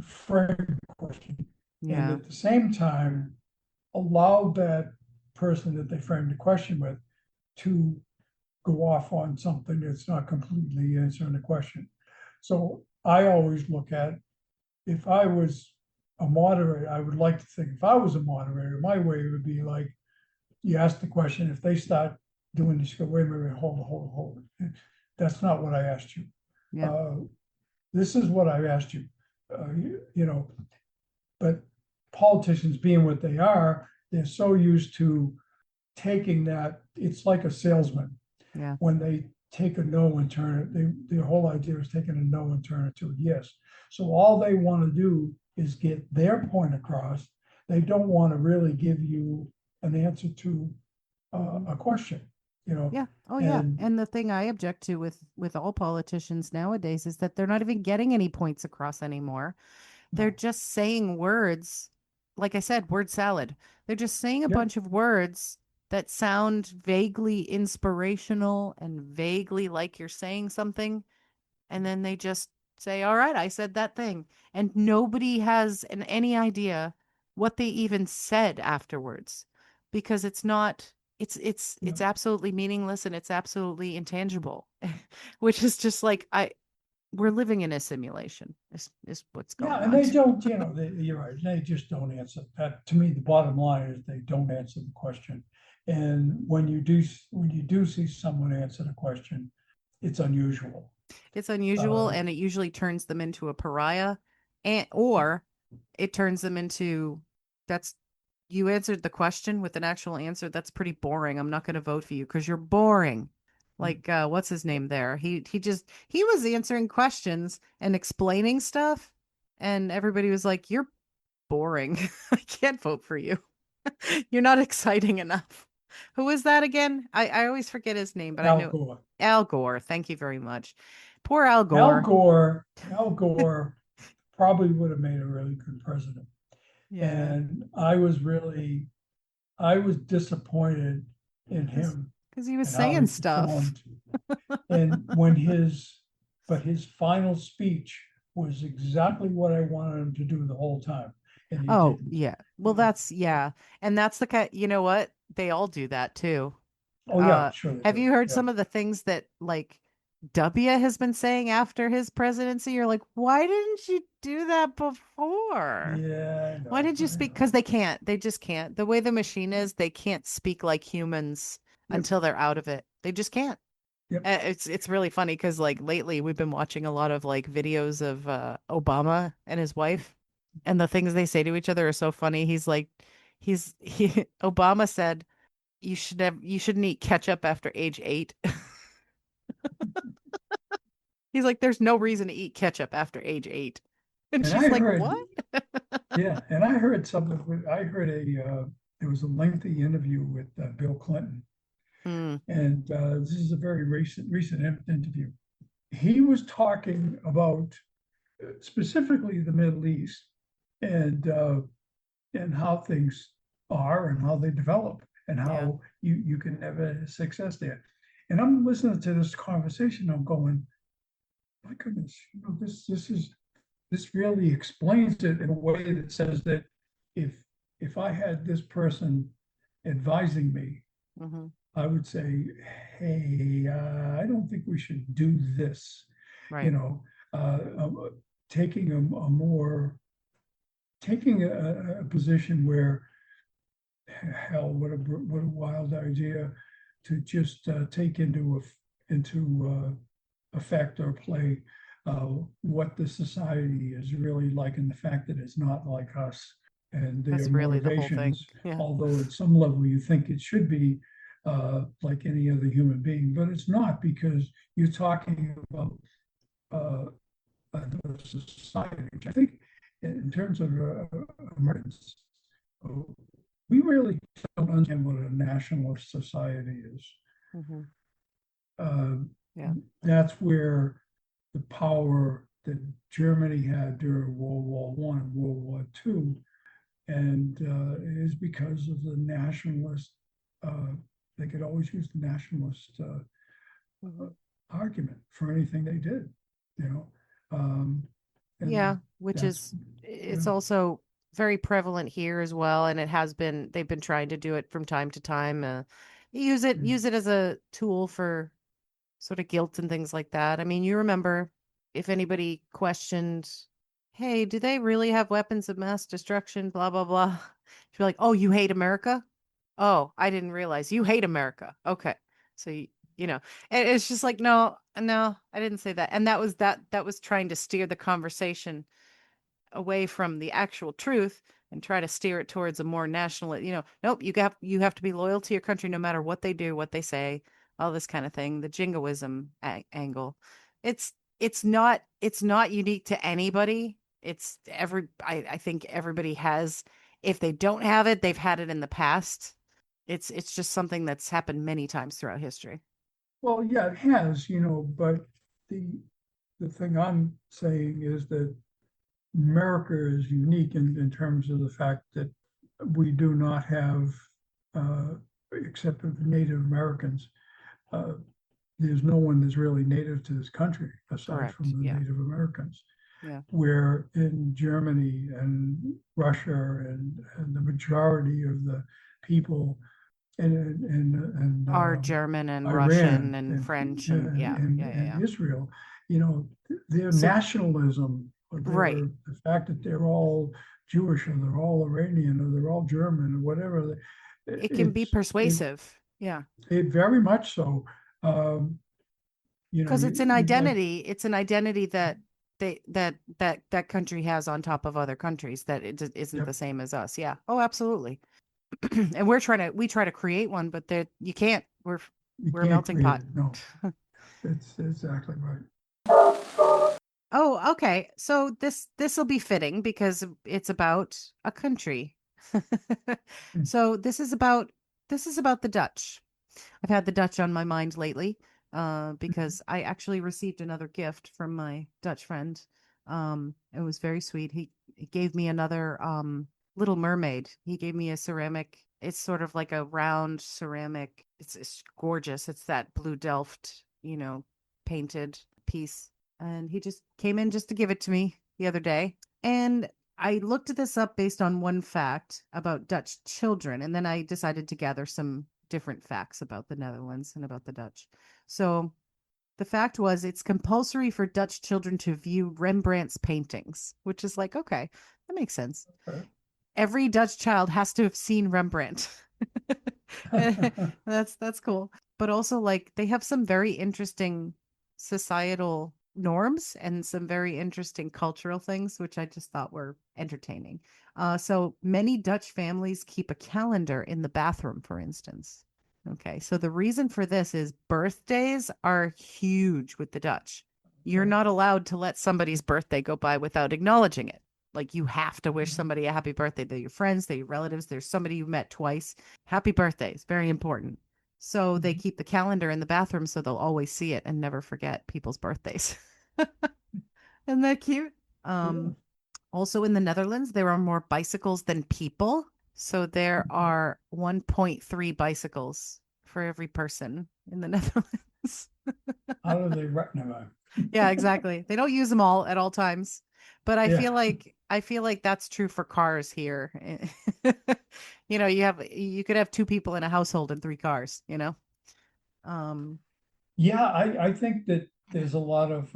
framed the question, and Yeah. at the same time allow that person that they framed the question with to go off on something that's not completely answering the question. So I always look at if I was a moderator, I would like to think if I was a moderator, my way would be like, you ask the question, if they start doing this, you go, wait a minute, hold it. That's not what I asked you. Yeah. This is what I asked you. You know, but politicians being what they are, they're so used to taking that, it's like a salesman. Yeah. When they take a no and turn it, their whole idea is taking a no and turn it to a yes. So all they want to do is get their point across. They don't want to really give you an answer to a question, you know. Yeah. Oh, yeah. And And the thing I object to with all politicians nowadays is that they're not even getting any points across anymore. They're no, just saying words, like I said, word salad. They're just saying a yeah, bunch of words that sound vaguely inspirational and vaguely like you're saying something. And then they just say, all right, I said that thing. And nobody has any idea what they even said afterwards because it's not, yeah. it's absolutely meaningless and it's absolutely intangible, which is just like, we're living in a simulation is what's Yeah, going and on. they don't, you know, you're right. They just don't answer that. To me, the bottom line is they don't answer the question. And when you do see someone answer the question, it's unusual. It's unusual Uh, and it usually turns them into a pariah or it turns them into that's you answered the question with an actual answer. That's pretty boring. I'm not going to vote for you because you're boring. Like what's his name there? He was answering questions and explaining stuff and everybody was like, "You're boring. I can't vote for you. You're not exciting enough." Who is that again? I always forget his name, but I Al know Gore. Al Gore. Thank you very much. Poor Al Al Gore. Gore, Al Gore probably would have made a really good president. Yeah. And I was disappointed in him Because he was and how he saying stuff. performed. And but his final speech was exactly what I wanted him to do the whole time, and he Oh, didn't. yeah. Well, that's, yeah. And that's the kind, you know what? They all do that too. Oh yeah, sure they Have do. you heard Yeah, some of the things that like W has been saying after his presidency? You're like, why didn't you do that before? yeah, Why did you I speak? know. Because they can't. They just can't. The way the machine is, they can't speak like humans Yep, until they're out of it. They just can't. yep. It's really funny because like lately we've been watching a lot of like videos of Obama and his wife, and the things they say to each other are so funny. He's like, he Obama said you shouldn't eat ketchup after age 8. He's like, there's no reason to eat ketchup after age 8, and And she's I like, heard, what? yeah, and I heard something. I heard there was a lengthy interview with Bill Clinton, Hmm. and this is a very recent interview. He was talking about specifically the Middle East and how things are and how they develop and Yeah, how you can have a success there. And I'm listening to this conversation. I'm going, my goodness, you know, this really explains it in a way that says that if if I had this person advising me, hmm, I would say, hey, I don't think we should do this. You right. know, taking a more taking a position where hell, what a wild idea to just take into effect or play what the society is really like, and the fact that it's not like us, and their That's really the whole thing. motivations. Yeah, Although at some level you think it should be like any other human being, but it's not because you're talking about uh, the society. Which I think, in terms of Americans, we really don't understand what a nationalist society is. hmm, Uh, yeah, that's where the power that Germany had during World War One and World War Two, and it is because of the nationalist. They could always use the nationalist hmm, argument for anything they did, you know, um, yeah. and Which that's is it's yeah, also very prevalent here as well, and it has been. They've been trying to do it from time to time. Use it as a tool for sort of guilt and things like that. I mean, you remember if anybody questioned hey, do they really have weapons of mass destruction? Blah, blah, blah. She'd be like, oh, you hate America? Oh, I didn't realize you hate America. Okay. So, you know, and it's just like, no, no, I didn't say that. And that was trying to steer the conversation away from the actual truth and try to steer it towards a more national, nope, you have to be loyal to your country no matter what they do, what they say, all this kind of thing, the jingoism angle. It's it's not unique to anybody. I think everybody has, if they don't have it, they've had it in the past. It's just something that's happened many times throughout history. Well, yeah, it has, but the the thing I'm saying is that America is unique in terms of the fact that we do not have, uh, except for the Native Americans, uh, there's no one that's really native to this country aside from Correct. the Yeah. Native Americans. Yeah. Where in Germany and Russia and the majority of the people in Are German and Russian Iran and French and yeah, yeah, yeah, yeah. and Israel, you know, their So nationalism, or right. the fact that they're all Jewish or they're all Iranian or they're all German or whatever, It can be it persuasive. Yeah. it very much so. Um, Because it's an you like, identity. It's an identity that that country has on top of other countries that isn't yep, the same as us. Yeah. Oh, absolutely. And we try to create one, but that you can't. you We're a can't melting create pot. it. No, it's exactly right. Oh, okay. So this will be fitting because it's about a country. Mm. So this is about the Dutch. I've had the Dutch on my mind lately, because I actually received another gift from my Dutch friend. It was very sweet. He gave me another Little Mermaid. He gave me a ceramic. It's sort of like a round ceramic. It's gorgeous. It's that blue Delft, painted piece. And he just came in just to give it to me the other day. And I looked this up based on one fact about Dutch children, and then I decided to gather some different facts about the Netherlands and about the Dutch. So the fact was it's compulsory for Dutch children to view Rembrandt's paintings, which is like, okay, that makes sense. Okay. Every Dutch child has to have seen Rembrandt. That's cool. But also like they have some very interesting societal norms and some very interesting cultural things, which I just thought were entertaining. So many Dutch families keep a calendar in the bathroom, for instance. Okay, so the reason for this is birthdays are huge with the Dutch. You're Okay. not allowed to let somebody's birthday go by without acknowledging it. Like you have to wish Mhm. somebody a happy birthday. They're your friends, they're your relatives, there's somebody you met twice. Happy birthday is very important. So they Mhm. keep the calendar in the bathroom so they'll always see it and never forget people's birthdays. Isn't that cute? Yeah. Um, Also in the Netherlands, there are more bicycles than people. So there Okay. are 1.3 bicycles for every person in the Netherlands. How do they recognize? Yeah, exactly. They don't use them all at all times. But Yeah. I feel like that's true for cars here. You could have two people in a household and three cars. Um Yeah, I think that there's a lot of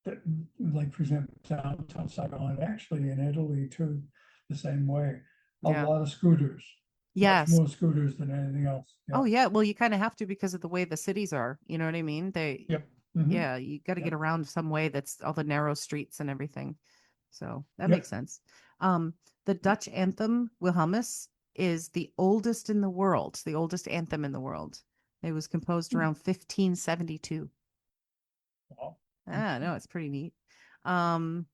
that, like for example, downtown Saigon, actually in Italy too, the same way. A yeah. lot of scooters, much Yes. more scooters than anything else. Oh Yeah. yeah, well you kind of have to because of the way the cities are, you know what I mean? Yep. Hmm. Yeah, you got to get Yep. around some way that's all the narrow streets and everything. So that makes Yep. sense. Um, the Dutch anthem, Wilhelmus, is the oldest in the world, the oldest anthem in the world. It was composed Hmm. around 1572. Wow. Ah, Okay. no, it's pretty neat. Um,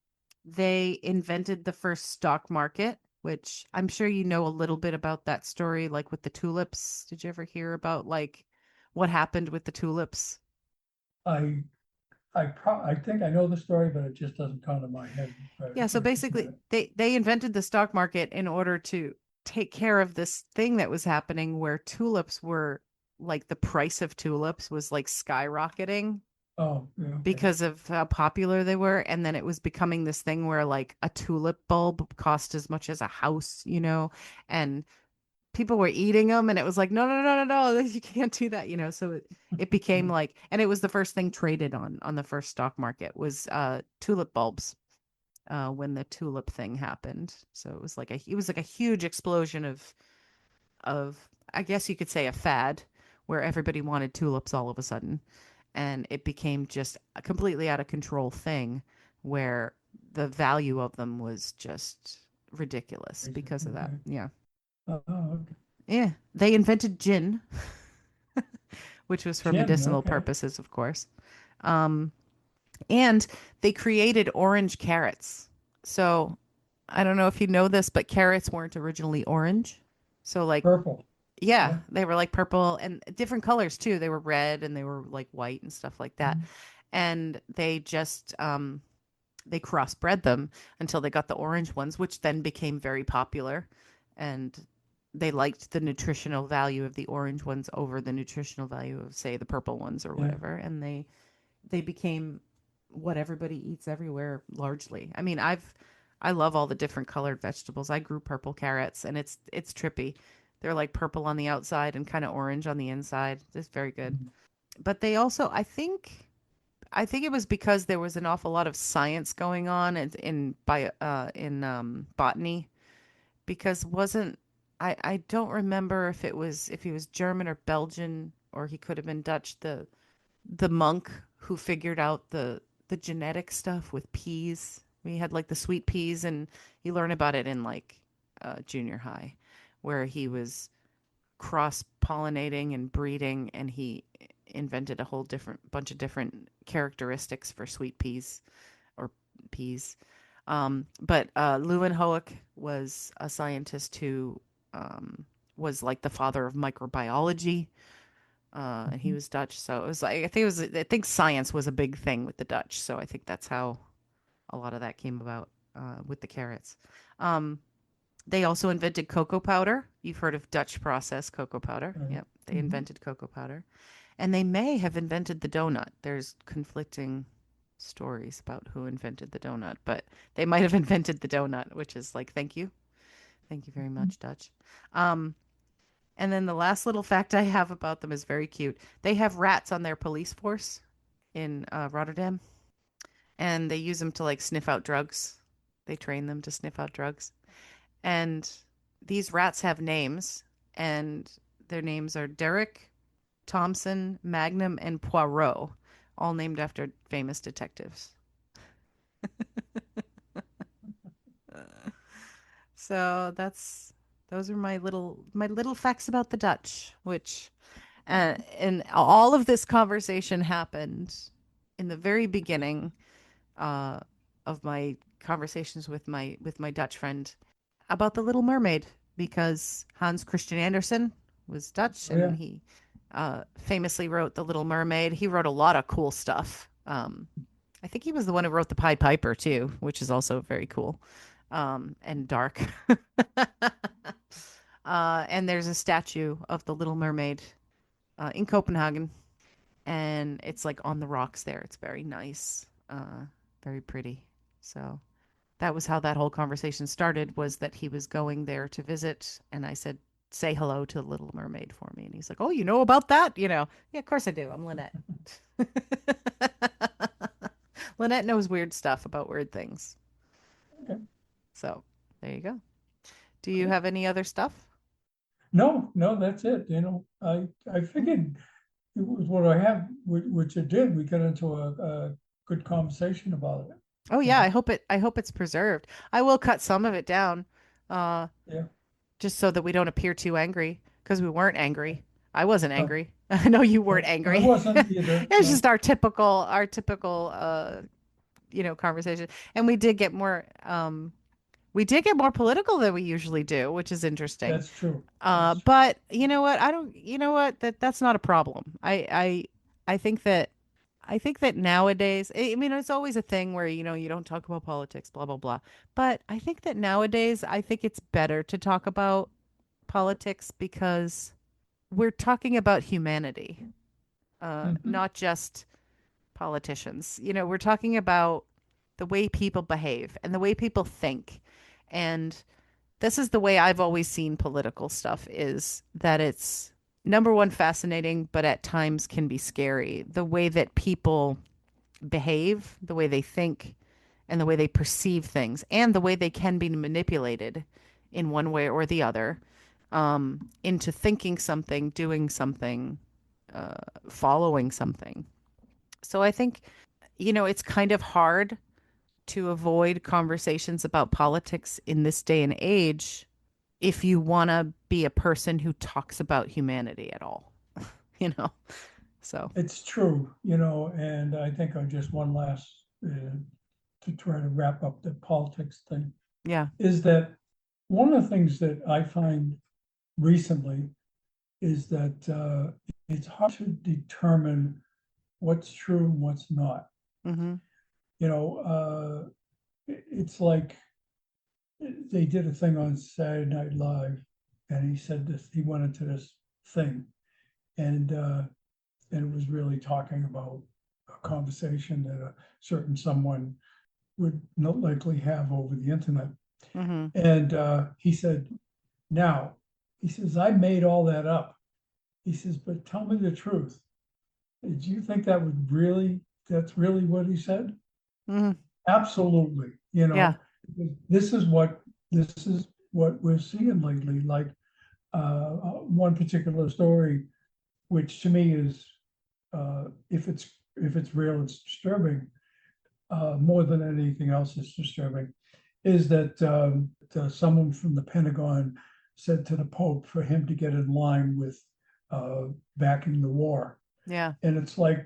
they invented the first stock market, which I'm sure you know a little bit about that story, like with the tulips. Did you ever hear about like what happened with the tulips? I I think I know the story, but it just doesn't come to my head Yeah, so right this basically minute. they invented the stock market in order to take care of this thing that was happening where tulips were like the price of tulips was like skyrocketing Oh, yeah, okay. because of how popular they were, and then it was becoming this thing where like a tulip bulb cost as much as a house, and people were eating them, and it was like, no, no, no, no, no, you can't do that, you know. So it became like, and it was the first thing traded on the first stock market was tulip bulbs when the tulip thing happened. So it was like a huge explosion of I guess you could say a fad where everybody wanted tulips all of a sudden, and it became just a completely out of control thing where the value of them was just ridiculous because of that. Okay. Yeah. Okay. Yeah. They invented gin, which was for Gin, medicinal okay. purposes, of course. Um, and they created orange carrots. So I don't know if you know this, but carrots weren't originally orange. So like, Purple. yeah, Yeah. they were like purple and different colors too. They were red and they were like white and stuff like that. Mhm. And they just they crossbred them until they got the orange ones, which then became very popular. And they liked the nutritional value of the orange ones over the nutritional value of, say, the purple ones or Yeah. whatever. And they became what everybody eats everywhere largely. I mean, I love all the different colored vegetables. I grew purple carrots and it's trippy. They're like purple on the outside and kind of orange on the inside. It's very good. Mhm. But they also, I think it was because there was an awful lot of science going on in botany because wasn't I don't remember if he was German or Belgian or he could have been Dutch, the monk who figured out the genetic stuff with peas. We had like the sweet peas, and you learn about it in like junior high, where he was cross pollinating and breeding, and he invented a whole different bunch of different characteristics for sweet peas or peas. But Leeuwenhoek was a scientist who um, was like the father of microbiology, and he Mhm. was Dutch. So it was like I think science was a big thing with the Dutch. So I think that's how a lot of that came about with the carrots. Um, they also invented cocoa powder. You've heard of Dutch processed cocoa powder. Right. Yep, they Mhm. invented cocoa powder, and they may have invented the donut. There's conflicting stories about who invented the donut, but they might have invented the donut, which is like, thank you very much, Dutch. Um, and then the last little fact I have about them is very cute. They have rats on their police force in Rotterdam, and they use them to like sniff out drugs. They train them to sniff out drugs. And these rats have names, and their names are Derek, Thompson, Magnum, and Poirot, all named after famous detectives. So those are my little facts about the Dutch, which and all of this conversation happened in the very beginning uh, of my conversations with my Dutch friend about the Little Mermaid because Hans Christian Andersen was Dutch Oh, and yeah. he famously wrote The Little Mermaid. He wrote a lot of cool stuff. I think he was the one who wrote The Pied Piper too, which is also very cool and dark. And there's a statue of the Little Mermaid in Copenhagen, and it's like on the rocks there. It's very nice, very pretty. So that was how that whole conversation started, was that he was going there to visit, and I said, say hello to the Little Mermaid for me. And he's like, oh, you know about that? Yeah, of course I do. I'm Lynette. Lynette knows weird stuff about weird things. Okay. So there you go. Do you Great. have any other stuff? No, no, that's it. I figured it was what I have, which it did. We got into a good conversation about it. Oh You yeah, know. I hope it's preserved. I will cut some of it down, uh, Yeah. just so that we don't appear too angry, because we weren't angry. I wasn't No, angry. I know you weren't no, I angry. wasn't either. It's No. just our typical conversation. And we did get more political than we usually do, which is interesting. That's true. That's true. But you know what? I don't. You know what? That's not a problem. I think that nowadays, I mean, it's always a thing where you don't talk about politics, blah blah blah. But I think that nowadays, I think it's better to talk about politics because we're talking about humanity, Mhm. not just politicians. We're talking about the way people behave and the way people think, and this is the way I've always seen political stuff is that it's number one fascinating, but at times can be scary. The way that people behave, the way they think, and the way they perceive things, and the way they can be manipulated in one way or the other into thinking something, doing something, uh, following something. So I think, it's kind of hard to avoid conversations about politics in this day and age if you want to be a person who talks about humanity at all, you know? So, It's true, and I think I just one last to try to wrap up the politics thing yeah. is that one of the things that I find recently is that it's hard to determine what's true and what's not. Mm-hmm. It's like they did a thing on Saturday Night Live, and he said this. He went into this thing, and it was really talking about a conversation that a certain someone would not likely have over the internet. Mm-hmm. And he said, now, he says, I made all that up. He says, but tell me the truth. Do you think that's really what he said? Mm-hmm. Absolutely. Yeah. This is what we're seeing lately. Like one particular story, which to me is, if it's real, it's disturbing. More than anything else is disturbing, is that someone from the Pentagon said to the Pope for him to get in line with backing the war. Yeah. And it's like,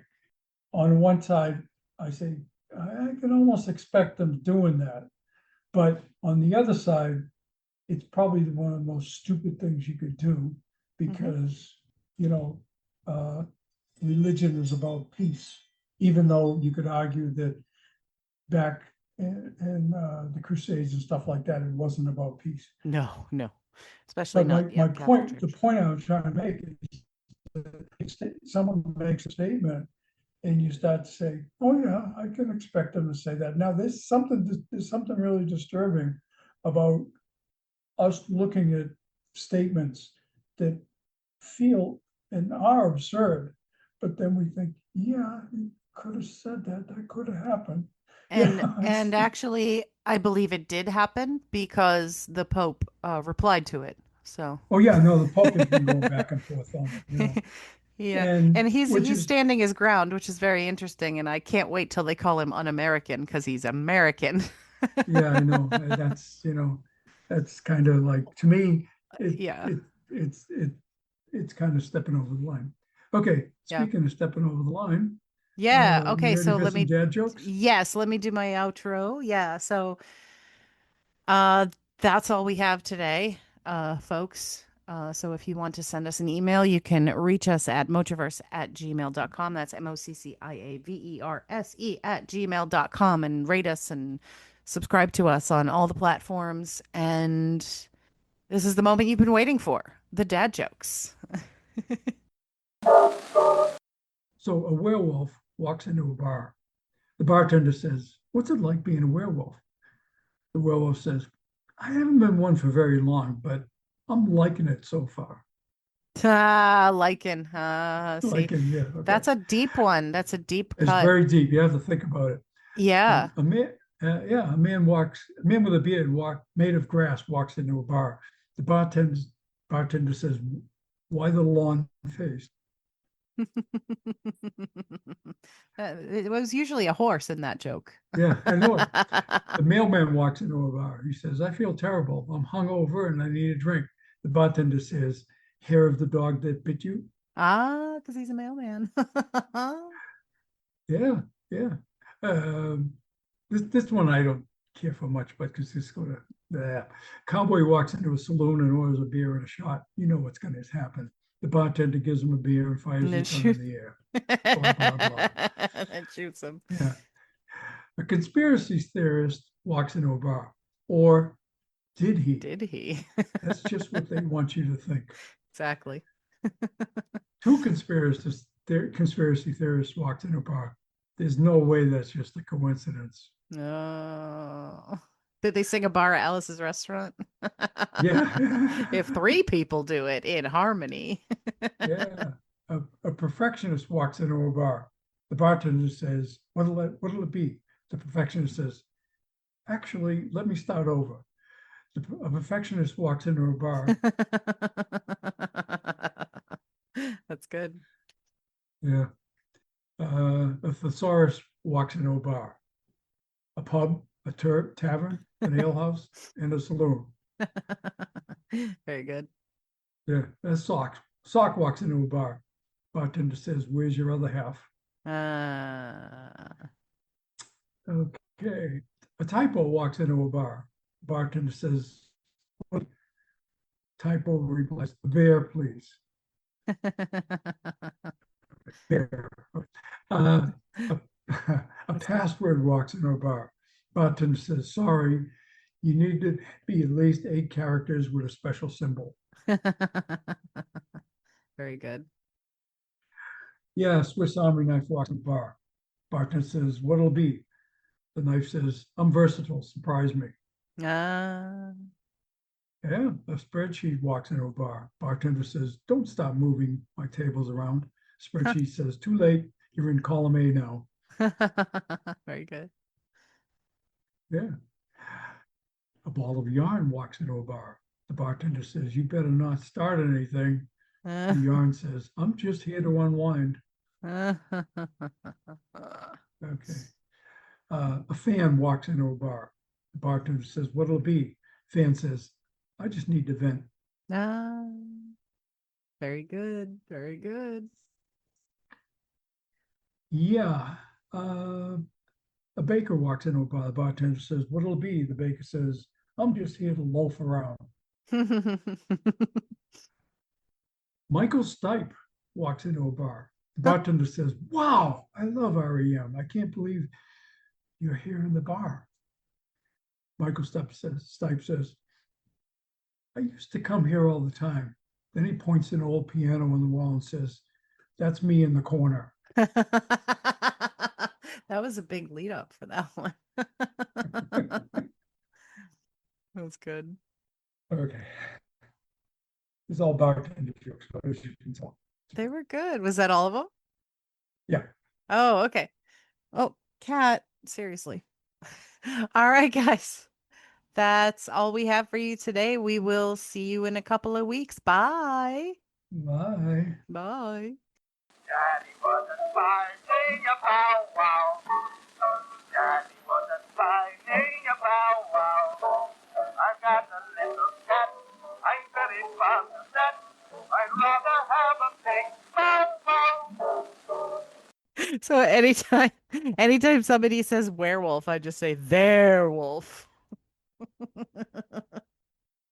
on one side, I say, I can almost expect them doing that. But on the other side, it's probably one of the most stupid things you could do because, uh, religion is about peace, even though you could argue that back in the Crusades and stuff like that, it wasn't about peace. No, no. Especially But not, my Catholic point, the Church. point I was trying to make is that someone makes a statement and you start to say, oh yeah, I can expect them to say that. Now there's something really disturbing about us looking at statements that feel and are absurd, but then we think, yeah, he could have said that. That could have happened. And Yeah. and actually, I believe it did happen because the Pope replied to it. So, Oh yeah, no, the Pope has been going back and forth on it, yeah, and and he's which he's is, standing his ground, which is very interesting. And I can't wait till they call him un-American because he's American. yeah, I know. That's kind of like, to me, it Yeah, it it's it it's kind of stepping over the line. Okay, yeah, speaking of stepping over the line, yeah. you Okay, ready so for let some me, dad jokes? yes, let me do my outro. Yeah, so Uh, that's all we have today, folks. So if you want to send us an email, you can reach us at mochiverse@gmail.com. That's MOCCIAVERSE@gmail.com and rate us and subscribe to us on all the platforms. And this is the moment you've been waiting for, the dad jokes. So a werewolf walks into a bar. The bartender says, "What's it like being a werewolf?" The werewolf says, "I haven't been one for very long, but I'm liking it so far." Liking. See, Liking, yeah, okay. that's a deep one. That's a deep It's cut. very deep. You have to think about it. Yeah. A man, a man with a beard made of grass walks into a bar. The bartender says, "Why the lawn face?" It was usually a horse in that joke. Yeah, I know it. The mailman walks into a bar. He says, "I feel terrible. I'm hungover and I need a drink." The bartender says, "Hair of the dog that bit you?" Because he's a mailman. Yeah, yeah. Um, this one I don't care for much, but because this go to the cowboy walks into a saloon and orders a beer and a shot. You know what's going to happen. The bartender gives him a beer and fires And then his gun in shoot. the air. Blah blah blah. And shoots him. Yeah. A conspiracy theorist walks into a bar, or did he? Did he? That's just what they want you to think. Exactly. Two conspiracy theorists walked in a bar. There's no way that's just a coincidence. No. Did they sing a bar at Alice's restaurant? Yeah. If three people do it in harmony. Yeah. A perfectionist walks into a bar. The bartender says, what'll it be? The perfectionist says, actually, let me start over. A perfectionist walks into a bar. That's good. Yeah. A thesaurus walks into a bar. A pub, a tavern, an alehouse, and a saloon. Very good. Yeah. A sock. Sock walks into a bar. Bartender says, where's your other half? Okay. A typo walks into a bar. Bartender says, what? Typo replies, beer, please. Beer. A, a password walks into a bar. Bartender says, sorry, you need to be at least 8 characters with a special symbol. Very good. Yeah, Swiss Army knife walks in the bar. Bartender says, what'll it be? The knife says, I'm versatile, surprise me. Uh, Yeah, a spreadsheet walks into a bar. Bartender says, don't stop moving my tables around. Spreadsheet says, too late, you're in column A now. Very good. Yeah. A ball of yarn walks into a bar. The bartender says, you better not start anything. The yarn says, I'm just here to unwind. Okay. A fan walks into a bar. The bartender says, what'll it be? Fan says, I just need to vent. Very good. Very good. Yeah. A baker walks into a bar. The bartender says, what'll it be? The baker says, I'm just here to loaf around. Michael Stipe walks into a bar. The bartender says, wow, I love REM. I can't believe you're here in the bar. Michael Stipe says, I used to come here all the time. Then he points an old piano on the wall and says, that's me in the corner. That was a big lead up for that one. That was good. Okay. It's all bartender jokes, as you can tell. They were good. Was that all of them? Yeah. Oh, okay. Oh, Kat, seriously. All right, guys. That's all we have for you today. We will see you in a couple of weeks. Bye. Bye. Bye. Daddy wasn't finding a bow wow. Daddy wasn't finding a bow wow. I've got a little cat. I'm very fond of that. I'd rather have a big bow wow. So anytime somebody says werewolf, I just say their wolf.